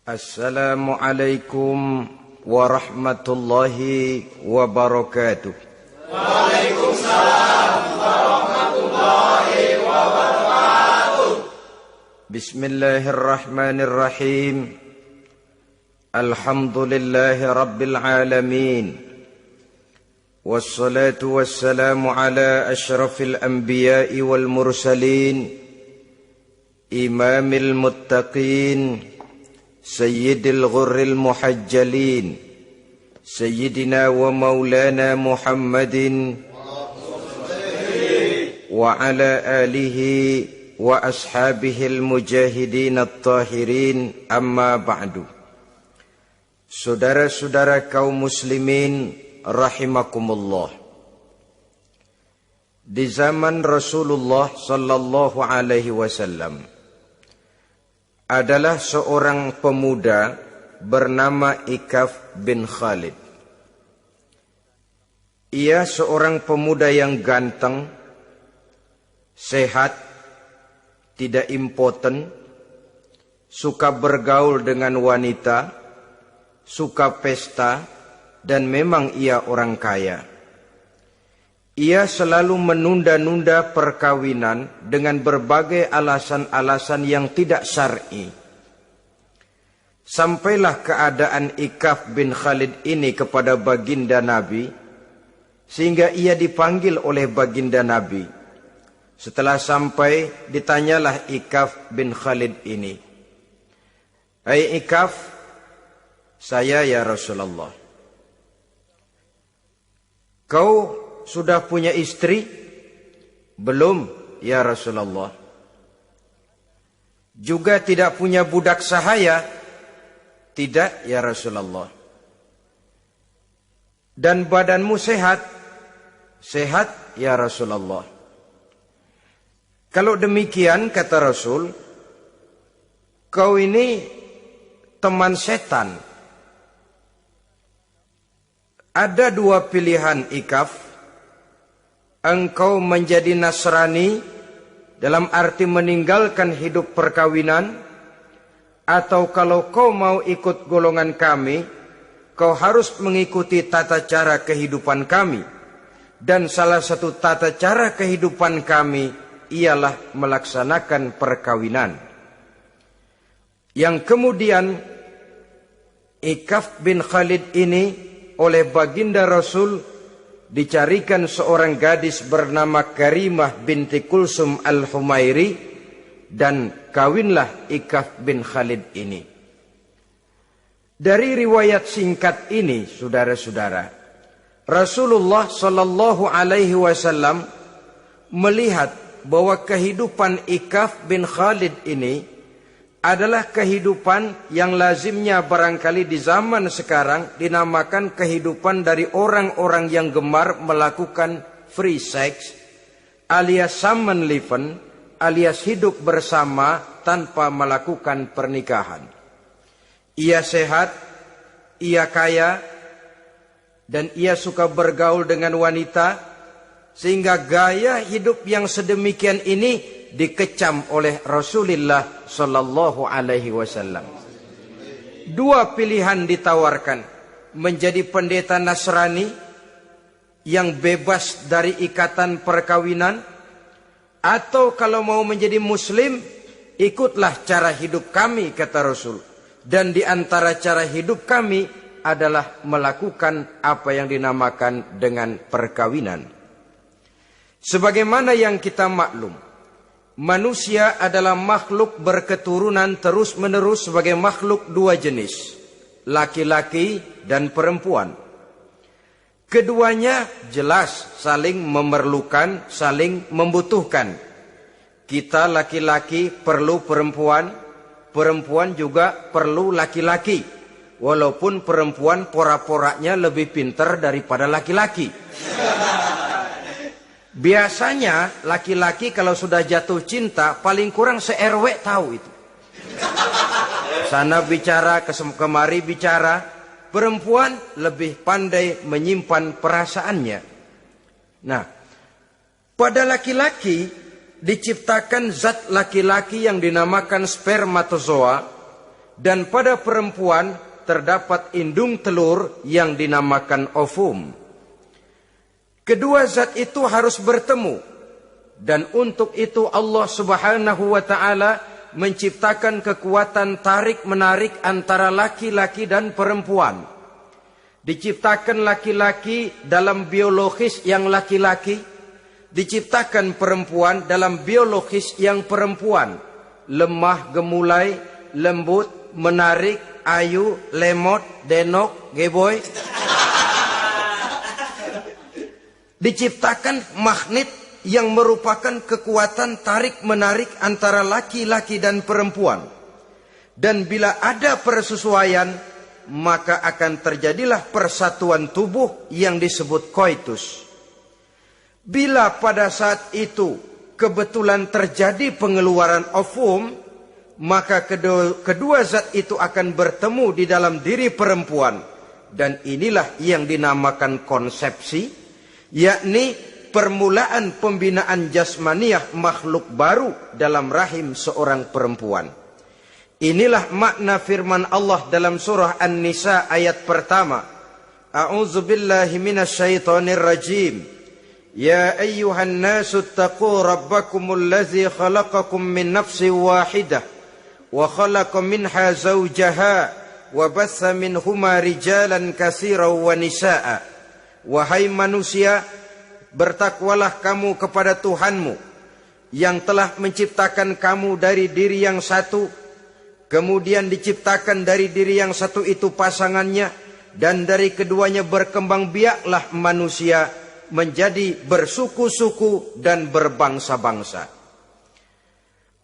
Assalamualaikum warahmatullahi wabarakatuh. Waalaikumsalam warahmatullahi wabarakatuh. Bismillahirrahmanirrahim. Alhamdulillahi rabbil alamin. Wassalatu wassalamu ala asyrafil anbiya'i wal mursalin, imamil muttaqin, sayyidil ghurril muhajjalin, sayyidina wa maulana Muhammadin wa ala alihi wa ashabihil mujahidin at-tahirin, amma ba'du. Saudara-saudara kaum muslimin rahimakumullah. Di zaman Rasulullah sallallahu alaihi wasallam adalah seorang pemuda bernama Ikaf bin Khalid. Ia seorang pemuda yang ganteng, sehat, tidak impoten, suka bergaul dengan wanita, suka pesta, dan memang ia orang kaya. Ia selalu menunda-nunda perkawinan dengan berbagai alasan-alasan yang tidak syar'i. Sampailah keadaan Ikaf bin Khalid ini kepada baginda Nabi, sehingga ia dipanggil oleh baginda Nabi. Setelah sampai, ditanyalah Ikaf bin Khalid ini, "Hai Ikaf, saya ya Rasulullah. Kau sudah punya istri?" "Belum ya Rasulullah." "Juga tidak punya budak sahaya?" "Tidak ya Rasulullah." "Dan badanmu sehat?" "Sehat ya Rasulullah." "Kalau demikian," kata Rasul, "kau ini teman setan. Ada dua pilihan Ikaf. Engkau menjadi Nasrani dalam arti meninggalkan hidup perkawinan, atau kalau kau mau ikut golongan kami, kau harus mengikuti tata cara kehidupan kami. Dan salah satu tata cara kehidupan kami ialah melaksanakan perkawinan." Yang kemudian Ikaf bin Khalid ini oleh baginda Rasul dicarikan seorang gadis bernama Karimah binti Kulsum al-Humairi, dan kawinlah Ikaf bin Khalid ini. Dari riwayat singkat ini, saudara-saudara, Rasulullah sallallahu alaihi wasallam melihat bahwa kehidupan Ikaf bin Khalid ini adalah kehidupan yang lazimnya barangkali di zaman sekarang dinamakan kehidupan dari orang-orang yang gemar melakukan free sex, alias samenleven, alias hidup bersama tanpa melakukan pernikahan. Ia sehat, ia kaya, dan ia suka bergaul dengan wanita, sehingga gaya hidup yang sedemikian ini dikecam oleh Rasulullah sallallahu alaihi wasallam. Dua pilihan ditawarkan: menjadi pendeta Nasrani yang bebas dari ikatan perkawinan, atau kalau mau menjadi muslim, ikutlah cara hidup kami, kata Rasul. Dan di antara cara hidup kami adalah melakukan apa yang dinamakan dengan perkawinan. Sebagaimana yang kita maklum, manusia adalah makhluk berketurunan terus-menerus sebagai makhluk dua jenis, laki-laki dan perempuan. Keduanya jelas saling memerlukan, saling membutuhkan. Kita laki-laki perlu perempuan, perempuan juga perlu laki-laki. Walaupun perempuan pora-poranya lebih pintar daripada laki-laki. Biasanya laki-laki kalau sudah jatuh cinta paling kurang se-RW tahu itu. Sana bicara, kemari bicara. Perempuan lebih pandai menyimpan perasaannya. Nah, pada laki-laki diciptakan zat laki-laki yang dinamakan spermatozoa, Dan pada perempuan terdapat indung telur yang dinamakan ovum. Kedua zat itu harus bertemu. Dan untuk itu Allah Subhanahu wa ta'ala menciptakan kekuatan tarik-menarik antara laki-laki dan perempuan. Diciptakan laki-laki dalam biologis yang laki-laki. Diciptakan perempuan dalam biologis yang perempuan. Lemah, gemulai, lembut, menarik, ayu, lemot, denok, geboy. Diciptakan magnet yang merupakan kekuatan tarik-menarik antara laki-laki dan perempuan. Dan bila ada persesuaian, maka akan terjadilah persatuan tubuh yang disebut koitus. Bila pada saat itu kebetulan terjadi pengeluaran ovum, maka kedua zat itu akan bertemu di dalam diri perempuan. Dan inilah yang dinamakan konsepsi, yakni permulaan pembinaan jasmaniah makhluk baru dalam rahim seorang perempuan. Inilah makna firman Allah dalam surah An-Nisa ayat pertama. A'udzubillahi minasyaitonir rajim. Ya ayyuhan nasu taqu rabbakumul ladzi khalaqakum min nafsin wahidah wa khalaqa minha zawjaha wa batha minhuma rijalan katsiran wa nisaa. Wahai manusia, bertakwalah kamu kepada Tuhanmu yang telah menciptakan kamu dari diri yang satu, kemudian diciptakan dari diri yang satu itu pasangannya, dan dari keduanya berkembang biaklah manusia menjadi bersuku-suku dan berbangsa-bangsa.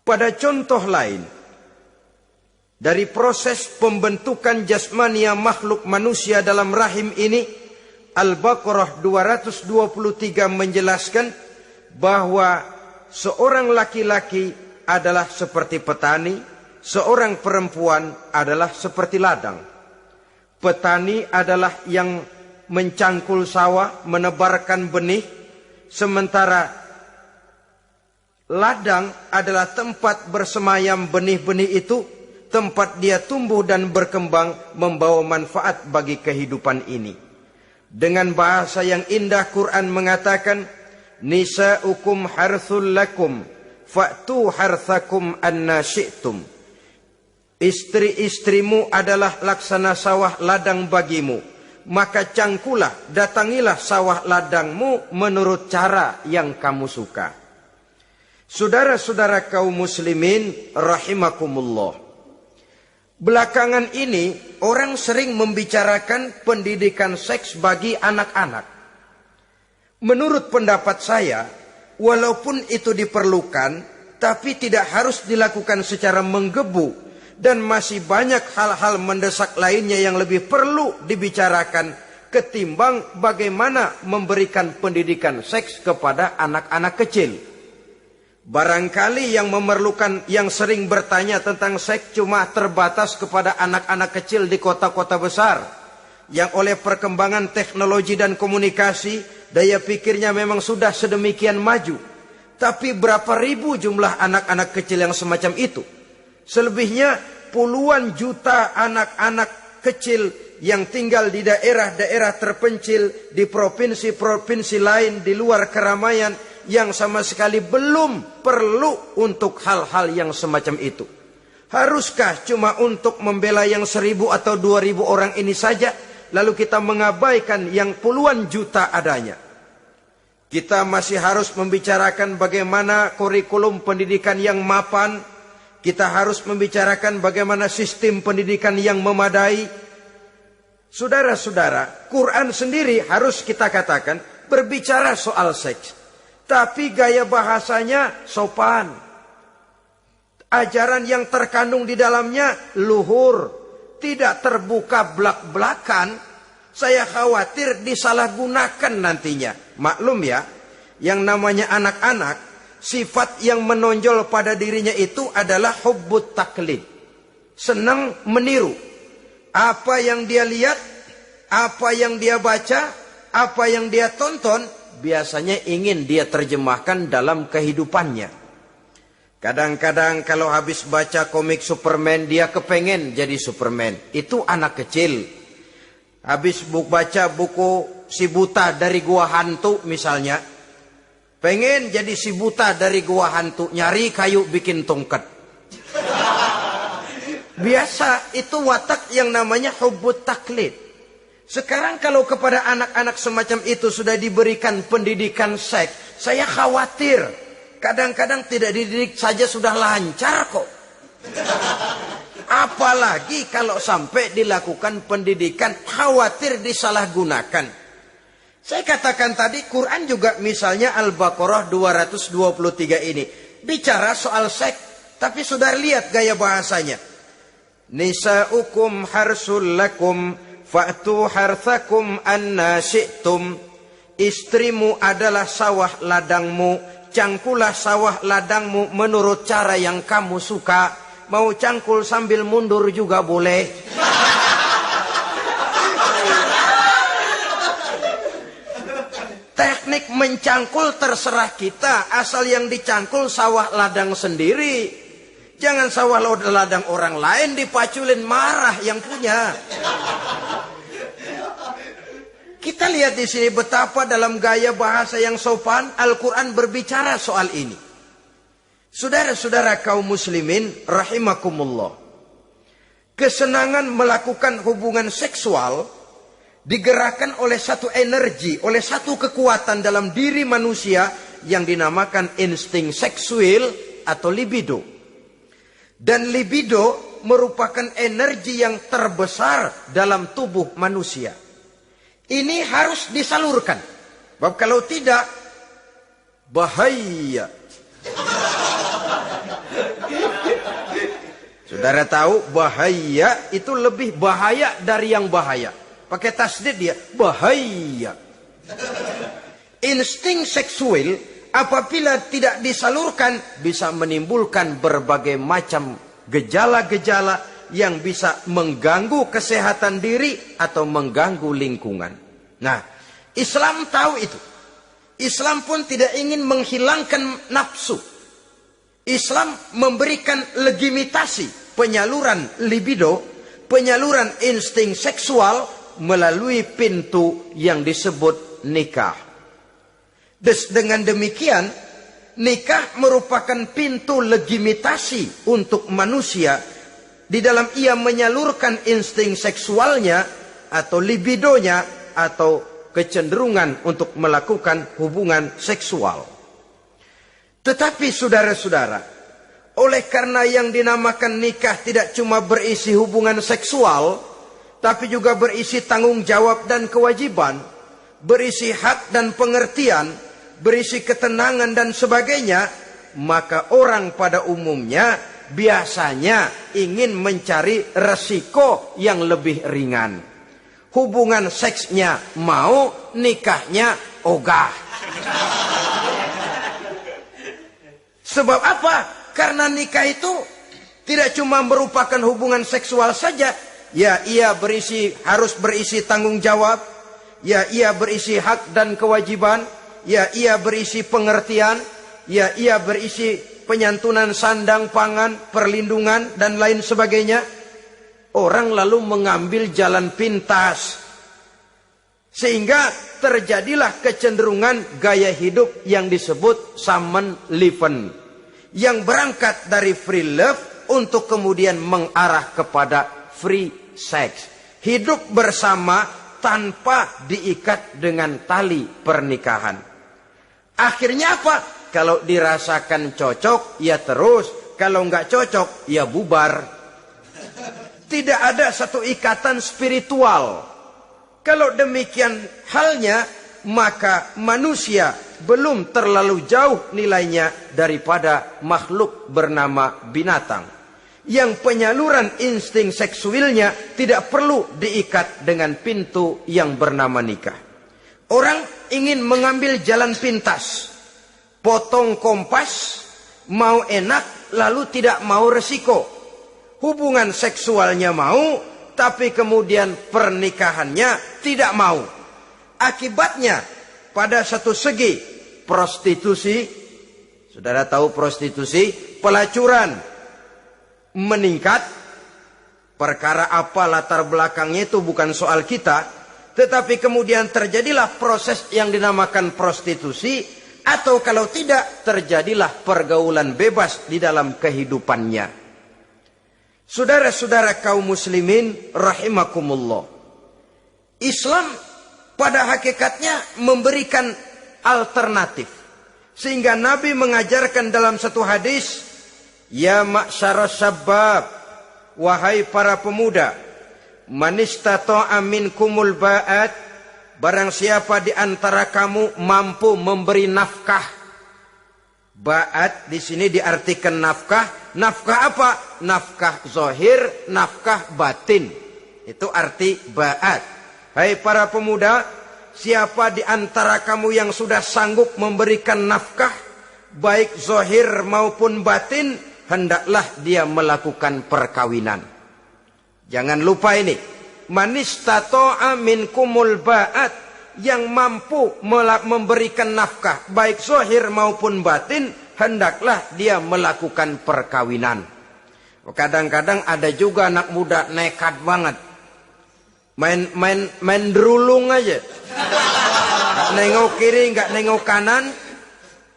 Pada contoh lain, dari proses pembentukan jasmania makhluk manusia dalam rahim ini, Al-Baqarah 223 menjelaskan bahwa seorang laki-laki adalah seperti petani, seorang perempuan adalah seperti ladang. Petani adalah yang mencangkul sawah, menebarkan benih, sementara ladang adalah tempat bersemayam benih-benih itu, tempat dia tumbuh dan berkembang membawa manfaat bagi kehidupan ini. Dengan bahasa yang indah Quran mengatakan, nisa'ukum harthul lakum fa'tu harthakum anna syi'tum. Istri-istrimu adalah laksana sawah ladang bagimu, maka cangkulah, datangilah sawah ladangmu menurut cara yang kamu suka. Saudara-saudara kaum muslimin rahimakumullah. Belakangan ini orang sering membicarakan pendidikan seks bagi anak-anak. Menurut pendapat saya, walaupun itu diperlukan, tapi tidak harus dilakukan secara menggebu, dan masih banyak hal-hal mendesak lainnya yang lebih perlu dibicarakan ketimbang bagaimana memberikan pendidikan seks kepada anak-anak kecil. Barangkali yang memerlukan, yang sering bertanya tentang seks cuma terbatas kepada anak-anak kecil di kota-kota besar, yang oleh perkembangan teknologi dan komunikasi, daya pikirnya memang sudah sedemikian maju. Tapi berapa ribu jumlah anak-anak kecil yang semacam itu? Selebihnya puluhan juta anak-anak kecil yang tinggal di daerah-daerah terpencil, di provinsi-provinsi lain, di luar keramaian, yang sama sekali belum perlu untuk hal-hal yang semacam itu. Haruskah cuma untuk membela yang 1.000 atau 2.000 orang ini saja, lalu kita mengabaikan yang puluhan juta adanya? Kita masih harus membicarakan bagaimana kurikulum pendidikan yang mapan. Kita harus membicarakan bagaimana sistem pendidikan yang memadai. Saudara-saudara, Quran sendiri harus kita katakan berbicara soal seks, tapi gaya bahasanya sopan. Ajaran yang terkandung di dalamnya luhur, tidak terbuka belak-belakan. Saya khawatir disalahgunakan nantinya. Maklum ya, yang namanya anak-anak, sifat yang menonjol pada dirinya itu adalah hubbut taklid. Senang meniru. Apa yang dia lihat, apa yang dia baca, apa yang dia tonton, biasanya ingin dia terjemahkan dalam kehidupannya. Kadang-kadang kalau habis baca komik Superman, dia kepengen jadi Superman. Itu anak kecil. Habis baca buku Si Buta dari Gua Hantu misalnya, pengen jadi si buta dari gua hantu, nyari kayu bikin tongkat. Biasa, itu watak yang namanya hubbut taklid. Sekarang kalau kepada anak-anak semacam itu sudah diberikan pendidikan seks, saya khawatir. Kadang-kadang tidak dididik saja sudah lancar kok. Apalagi kalau sampai dilakukan pendidikan, khawatir disalahgunakan. Saya katakan tadi, Quran juga misalnya Al-Baqarah 223 ini bicara soal seks, tapi sudah lihat gaya bahasanya. Nisa'ukum harsul lakum fa'tu harthakum anna syi'tum. Istrimu adalah sawah ladangmu, cangkulah sawah ladangmu menurut cara yang kamu suka. Mau cangkul sambil mundur juga boleh. Teknik mencangkul terserah kita, asal yang dicangkul sawah ladang sendiri. Jangan sawah ladang orang lain dipaculin, marah yang punya. Kita lihat di sini betapa dalam gaya bahasa yang sopan Al-Quran berbicara soal ini. Saudara-saudara kaum muslimin rahimakumullah. Kesenangan melakukan hubungan seksual digerakkan oleh satu energi, oleh satu kekuatan dalam diri manusia yang dinamakan insting seksual atau libido. Dan libido merupakan energi yang terbesar dalam tubuh manusia. Ini harus disalurkan. Sebab kalau tidak, bahaya. Saudara tahu, bahaya itu lebih bahaya dari yang bahaya. Pakai tasdid dia, bahaya. Insting seksual apabila tidak disalurkan bisa menimbulkan berbagai macam gejala-gejala yang bisa mengganggu kesehatan diri atau mengganggu lingkungan. Nah, Islam tahu itu. Islam pun tidak ingin menghilangkan nafsu. Islam memberikan legitimasi penyaluran libido, penyaluran insting seksual melalui pintu yang disebut nikah. Dengan demikian, nikah merupakan pintu legitimasi untuk manusia di dalam ia menyalurkan insting seksualnya atau libidonya atau kecenderungan untuk melakukan hubungan seksual. Tetapi saudara-saudara, oleh karena yang dinamakan nikah tidak cuma berisi hubungan seksual, tapi juga berisi tanggung jawab dan kewajiban, berisi hak dan pengertian, berisi ketenangan dan sebagainya, maka orang pada umumnya biasanya ingin mencari resiko yang lebih ringan. Hubungan seksnya mau, nikahnya ogah. Sebab apa? Karena nikah itu tidak cuma merupakan hubungan seksual saja. Ya, ia harus berisi tanggung jawab. Ya, ia berisi hak dan kewajiban. Ya, ia berisi pengertian. Ya, ia berisi penyantunan sandang, pangan, perlindungan, dan lain sebagainya. Orang lalu mengambil jalan pintas. Sehingga terjadilah kecenderungan gaya hidup yang disebut Samen Leven. Yang berangkat dari free love untuk kemudian mengarah kepada free sex. Hidup bersama tanpa diikat dengan tali pernikahan. Akhirnya apa? Kalau dirasakan cocok, ya terus. Kalau nggak cocok, ya bubar. Tidak ada satu ikatan spiritual. Kalau demikian halnya, maka manusia belum terlalu jauh nilainya daripada makhluk bernama binatang. Yang penyaluran insting seksualnya tidak perlu diikat dengan pintu yang bernama nikah. Orang ingin mengambil jalan pintas. Potong kompas, mau enak lalu tidak mau resiko. Hubungan seksualnya mau, tapi kemudian pernikahannya tidak mau. Akibatnya pada satu segi prostitusi. Saudara tahu prostitusi? pelacuran meningkat, perkara apa latar belakangnya itu bukan soal kita, tetapi kemudian terjadilah proses yang dinamakan prostitusi, atau kalau tidak terjadilah pergaulan bebas di dalam kehidupannya. Saudara-saudara kaum muslimin rahimakumullah, Islam pada hakikatnya memberikan alternatif. Sehingga Nabi mengajarkan dalam satu hadis, ya ma'syaras syabab, wahai para pemuda, man istata'a minkumul ba'at, barang siapa di antara kamu mampu memberi nafkah. Ba'at di sini diartikan nafkah. Nafkah apa? Nafkah zahir, nafkah batin. Itu arti ba'at. Hai para pemuda, siapa di antara kamu yang sudah sanggup memberikan nafkah, baik zahir maupun batin, hendaklah dia melakukan perkawinan. Jangan lupa ini. Man istata'a minkumul ba'at, yang mampu memberikan nafkah baik zahir maupun batin, hendaklah dia melakukan perkawinan. Kadang-kadang ada juga anak muda nekat banget, main derulung aja, nggak nengok kiri, nggak nengok kanan,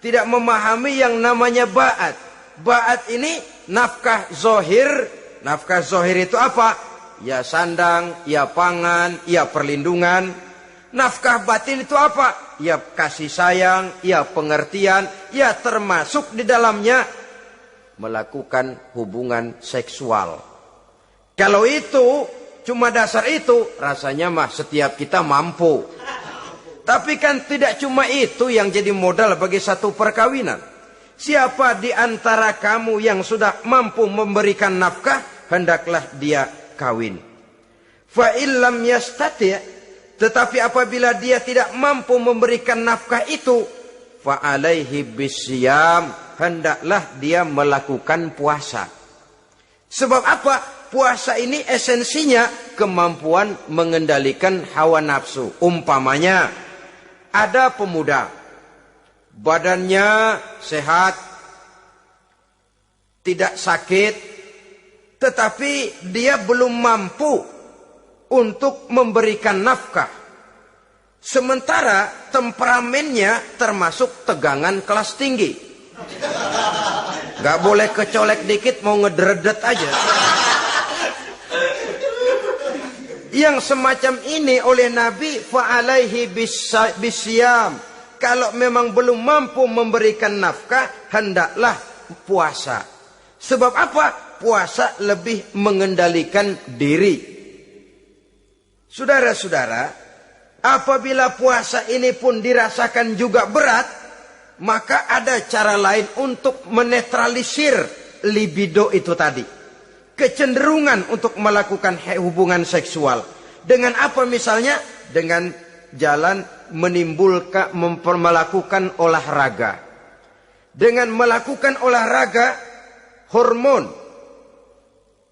tidak memahami yang namanya ba'at. Ba'at ini nafkah zahir. Nafkah zahir itu apa? Ya sandang, ya pangan, ya perlindungan. Nafkah batin itu apa? Ya kasih sayang, ya pengertian, ya termasuk di dalamnya melakukan hubungan seksual. Kalau itu cuma dasar itu, rasanya mah setiap kita mampu. Tapi kan tidak cuma itu yang jadi modal bagi satu perkawinan. Siapa di antara kamu yang sudah mampu memberikan nafkah, hendaklah dia kawin. Fa illam yastati', tetapi apabila dia tidak mampu memberikan nafkah itu, fa alaihi bisyam, hendaklah dia melakukan puasa. Sebab apa? Puasa ini esensinya kemampuan mengendalikan hawa nafsu. Umpamanya ada pemuda, badannya sehat, tidak sakit, tetapi dia belum mampu untuk memberikan nafkah. Sementara temperamennya termasuk tegangan kelas tinggi. Gak boleh kecolek dikit mau ngedredet aja. Yang semacam ini oleh Nabi, fa'alaihi bisyam. Kalau memang belum mampu memberikan nafkah, hendaklah puasa. Sebab apa? Puasa lebih mengendalikan diri. Saudara-saudara, apabila puasa ini pun dirasakan juga berat, maka ada cara lain untuk menetralisir libido itu tadi. Kecenderungan untuk melakukan hubungan seksual. Dengan apa misalnya? Dengan jalan melakukan olahraga. Dengan melakukan olahraga, hormon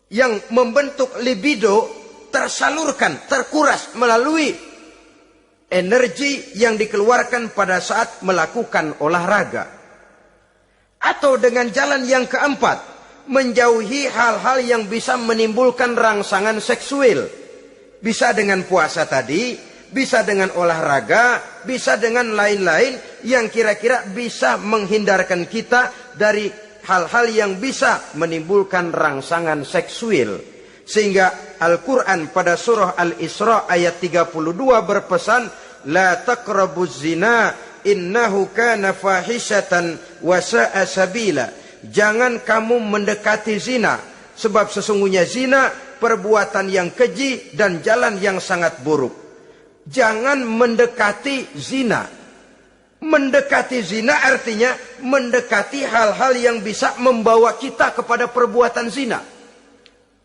yang membentuk libido tersalurkan, terkuras melalui energi yang dikeluarkan pada saat melakukan olahraga. Atau dengan jalan yang keempat, menjauhi hal-hal yang bisa menimbulkan rangsangan seksual. Bisa dengan puasa tadi, bisa dengan olahraga, bisa dengan lain-lain yang kira-kira bisa menghindarkan kita dari hal-hal yang bisa menimbulkan rangsangan seksual. Sehingga Al-Quran pada surah Al-Isra ayat 32 berpesan, La taqrabuz zina innahu kana fahishatan wa sa'a sabila. Jangan kamu mendekati zina, sebab sesungguhnya zina perbuatan yang keji dan jalan yang sangat buruk. Jangan mendekati zina. Mendekati zina artinya mendekati hal-hal yang bisa membawa kita kepada perbuatan zina.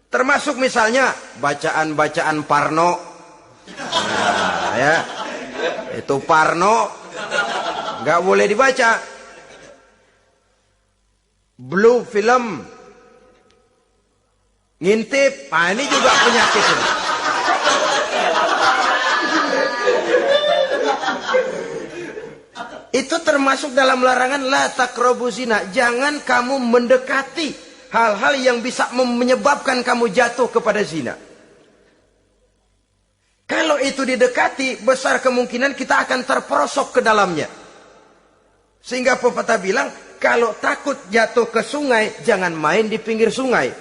Termasuk misalnya bacaan-bacaan Parno. Nah, ya. Itu Parno nggak boleh dibaca. Blue film, ngintip, nah ini juga penyakit ini. Itu termasuk dalam larangan la taqrabu zina. Jangan kamu mendekati hal-hal yang bisa menyebabkan kamu jatuh kepada zina. Kalau itu didekati, besar kemungkinan kita akan terperosok ke dalamnya. Sehingga pepatah bilang, kalau takut jatuh ke sungai, jangan main di pinggir sungai.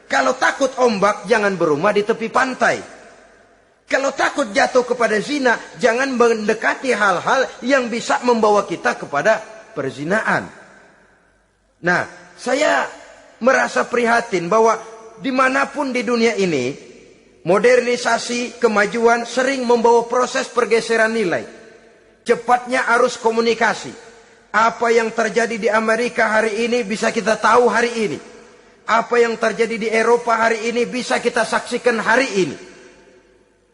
Kalau takut ombak, jangan berumah di tepi pantai. Kalau takut jatuh kepada zina, jangan mendekati hal-hal yang bisa membawa kita kepada perzinaan. Nah, saya merasa prihatin bahwa dimanapun di dunia ini, modernisasi, kemajuan sering membawa proses pergeseran nilai. Cepatnya arus komunikasi. Apa yang terjadi di Amerika hari ini bisa kita tahu hari ini. Apa yang terjadi di Eropa hari ini bisa kita saksikan hari ini.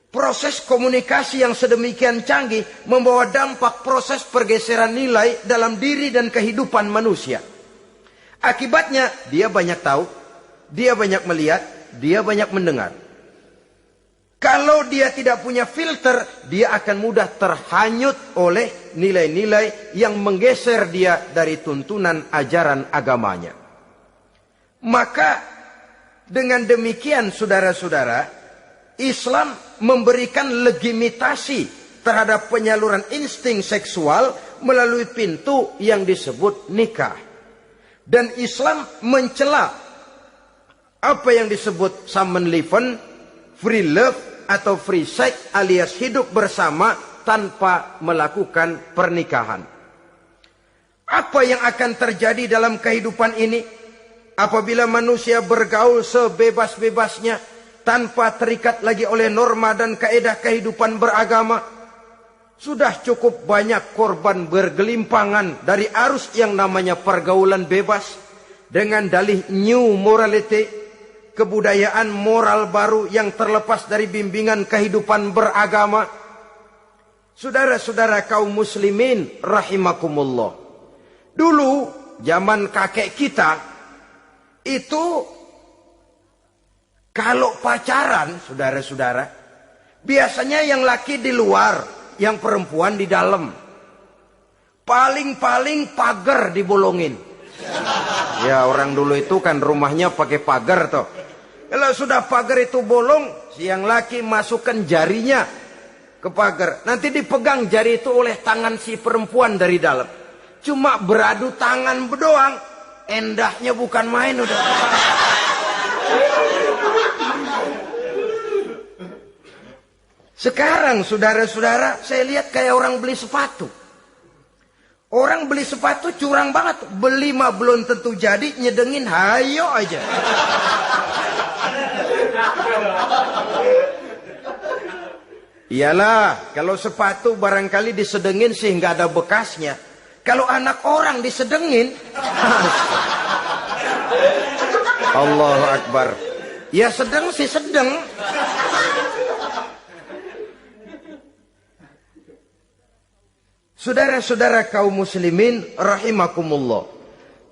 Proses komunikasi yang sedemikian canggih membawa dampak proses pergeseran nilai dalam diri dan kehidupan manusia. Akibatnya dia banyak tahu, dia banyak melihat, dia banyak mendengar. Kalau dia tidak punya filter, dia akan mudah terhanyut oleh nilai-nilai yang menggeser dia dari tuntunan ajaran agamanya. Maka dengan demikian saudara-saudara, Islam memberikan legitimasi terhadap penyaluran insting seksual melalui pintu yang disebut nikah. Dan Islam mencela apa yang disebut samenleven, free love atau free sex alias hidup bersama tanpa melakukan pernikahan. Apa yang akan terjadi dalam kehidupan ini apabila manusia bergaul sebebas-bebasnya tanpa terikat lagi oleh norma dan kaedah kehidupan beragama? Sudah cukup banyak korban bergelimpangan dari arus yang namanya pergaulan bebas dengan dalih new morality, kebudayaan moral baru yang terlepas dari bimbingan kehidupan beragama. Saudara-saudara kaum muslimin rahimakumullah. Dulu zaman kakek kita itu kalau pacaran, saudara-saudara, biasanya yang laki di luar, yang perempuan di dalam. Paling-paling pagar dibolongin. Ya, orang dulu itu kan rumahnya pakai pagar toh. Kalau sudah pagar itu bolong, si yang laki masukkan jarinya ke pagar. Nanti dipegang jari itu oleh tangan si perempuan dari dalam. Cuma beradu tangan doang, endahnya bukan main udah. Sekarang saudara-saudara, saya lihat kayak orang beli sepatu. Orang beli sepatu curang banget. Beli mah belum tentu jadi, nyedengin hayo aja. Iyalah, kalau sepatu barangkali disedengin sih nggak ada bekasnya. Kalau anak orang disedengin, Allahu Akbar. Ya sedang sih sedang. Saudara-saudara kaum muslimin rahimakumullah.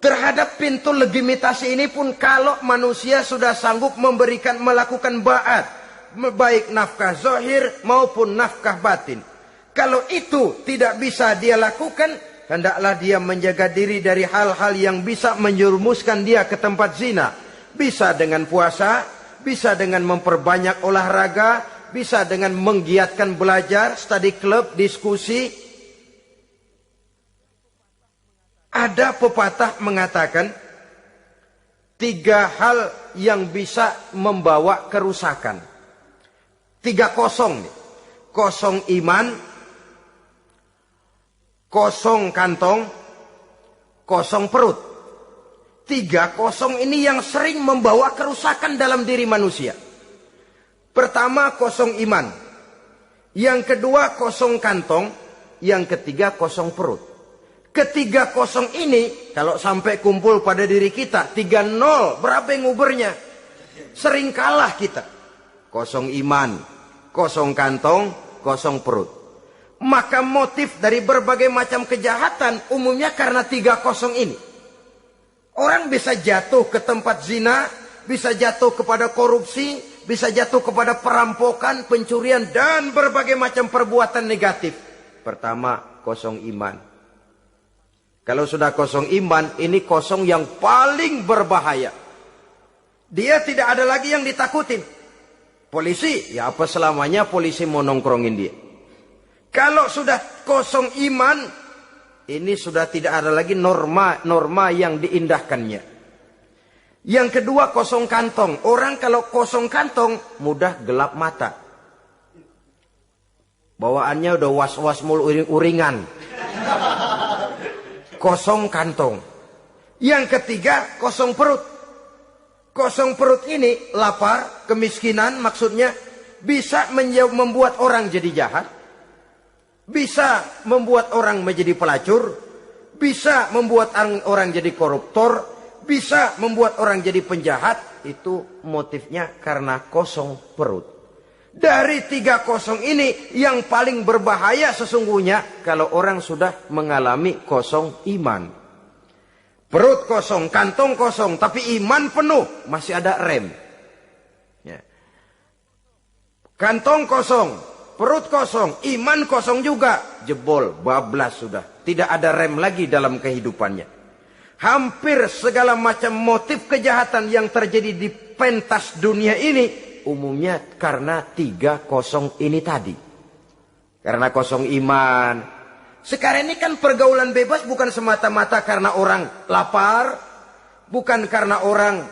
Terhadap pintu legitimasi ini pun kalau manusia sudah sanggup melakukan ba'at, baik nafkah zahir maupun nafkah batin. Kalau itu tidak bisa dia lakukan, hendaklah dia menjaga diri dari hal-hal yang bisa menjerumuskan dia ke tempat zina. Bisa dengan puasa, bisa dengan memperbanyak olahraga, bisa dengan menggiatkan belajar, study club, diskusi. Ada pepatah mengatakan 3 hal yang bisa membawa kerusakan. 3 kosong nih. Kosong iman, kosong kantong, kosong perut. 3 kosong ini yang sering membawa kerusakan dalam diri manusia. Pertama, kosong iman. Yang kedua, kosong kantong. Yang ketiga, kosong perut. Ketiga kosong ini, kalau sampai kumpul pada diri kita, 3-0, berapa yang ngubernya? Sering kalah kita. Kosong iman, kosong kantong, kosong perut. Maka motif dari berbagai macam kejahatan, umumnya karena 3 kosong ini. Orang bisa jatuh ke tempat zina, bisa jatuh kepada korupsi, bisa jatuh kepada perampokan, pencurian, dan berbagai macam perbuatan negatif. Pertama, kosong iman. Kalau sudah kosong iman, ini kosong yang paling berbahaya. Dia tidak ada lagi yang ditakutin. Polisi, ya apa selamanya polisi mau nongkrongin dia. Kalau sudah kosong iman, ini sudah tidak ada lagi norma yang diindahkannya. Yang kedua, kosong kantong. Orang kalau kosong kantong, mudah gelap mata. Bawaannya udah was-was mulu uringan. Kosong kantong. Yang ketiga, kosong perut. Kosong perut ini, lapar, kemiskinan maksudnya, bisa membuat orang jadi jahat. Bisa membuat orang menjadi pelacur. Bisa membuat orang jadi koruptor. Bisa membuat orang jadi penjahat. Itu motifnya karena kosong perut. Dari 3 kosong ini yang paling berbahaya sesungguhnya kalau orang sudah mengalami kosong iman. Perut kosong, kantong kosong, tapi iman penuh, masih ada rem. Ya. Kantong kosong, perut kosong, iman kosong juga, jebol, bablas sudah. Tidak ada rem lagi dalam kehidupannya. Hampir segala macam motif kejahatan yang terjadi di pentas dunia ini umumnya karena 3 kosong ini tadi. Karena kosong iman. Sekarang ini kan pergaulan bebas bukan semata-mata karena orang lapar. Bukan karena orang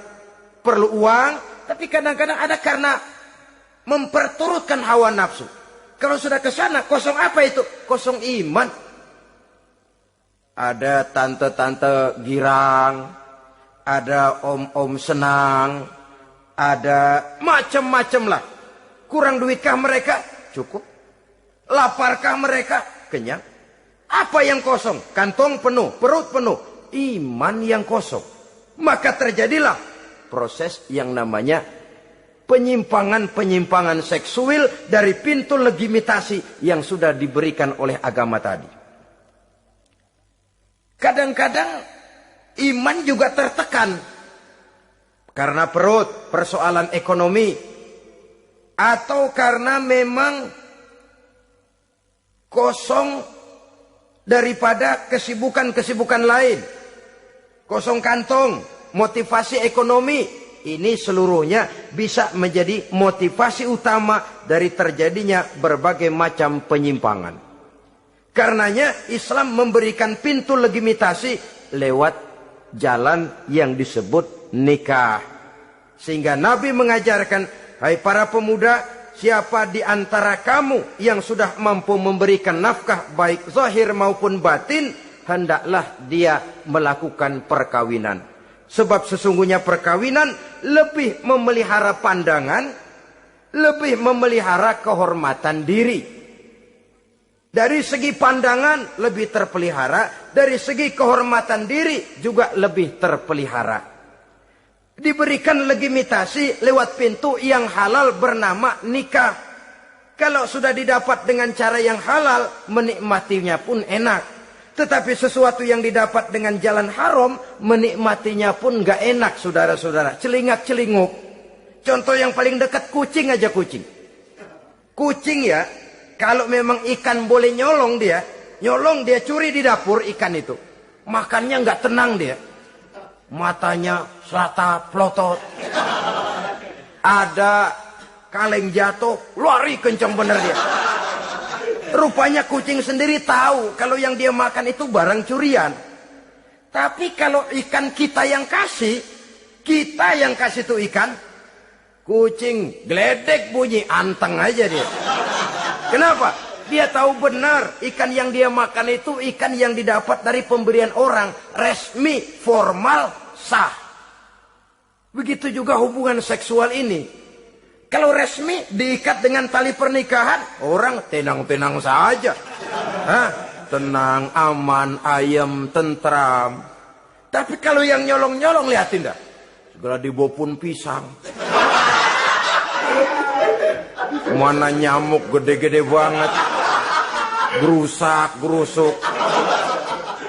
perlu uang. Tapi kadang-kadang ada karena memperturutkan hawa nafsu. Kalau sudah ke sana, kosong apa itu? Kosong iman. Ada tante-tante girang. Ada om-om senang. Ada macam-macam lah. Kurang duitkah mereka? Cukup. Laparkah mereka? Kenyang. Apa yang kosong? Kantong penuh, perut penuh. Iman yang kosong. Maka terjadilah proses yang namanya penyimpangan-penyimpangan seksual dari pintu legitimasi yang sudah diberikan oleh agama tadi. Kadang-kadang iman juga tertekan. Karena perut, persoalan ekonomi. Atau karena memang kosong daripada kesibukan-kesibukan lain. Kosong kantong, motivasi ekonomi. Ini seluruhnya bisa menjadi motivasi utama dari terjadinya berbagai macam penyimpangan. Karenanya Islam memberikan pintu legitimasi lewat jalan yang disebut nikah. Sehingga Nabi mengajarkan, hai para pemuda, siapa di antara kamu yang sudah mampu memberikan nafkah baik zahir maupun batin, hendaklah dia melakukan perkawinan. Sebab sesungguhnya perkawinan lebih memelihara pandangan, lebih memelihara kehormatan diri. Dari segi pandangan lebih terpelihara, dari segi kehormatan diri juga lebih terpelihara. Diberikan legitimasi lewat pintu yang halal bernama nikah. Kalau sudah didapat dengan cara yang halal, menikmatinya pun enak. Tetapi sesuatu yang didapat dengan jalan haram, menikmatinya pun gak enak, saudara-saudara. Celingak-celinguk. Contoh yang paling dekat, kucing aja kucing. Kucing ya, kalau memang ikan boleh nyolong dia curi di dapur ikan itu. Makannya gak tenang dia. Matanya selata plotot. Ada kaleng jatuh, lari kencang bener dia. Rupanya kucing sendiri tahu kalau yang dia makan itu barang curian. Tapi kalau ikan kita yang kasih itu ikan, kucing geledek bunyi, anteng aja dia. Kenapa? Dia tahu benar ikan yang dia makan itu ikan yang didapat dari pemberian orang, resmi, formal, sah. Begitu juga hubungan seksual ini. Kalau resmi diikat dengan tali pernikahan, orang tenang-tenang saja. Hah? Tenang, aman, ayem, tentram. Tapi kalau yang nyolong-nyolong, lihatin dah. Segera dibopun pisang. Mana nyamuk gede-gede banget. Gerusak, gerusuk.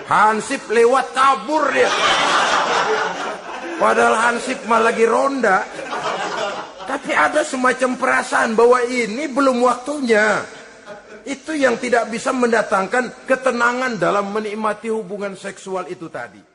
Hansip lewat kabur dia. Padahal Hansip mah lagi ronda. Tapi ada semacam perasaan bahwa ini belum waktunya. itu yang tidak bisa mendatangkan ketenangan dalam menikmati hubungan seksual itu tadi.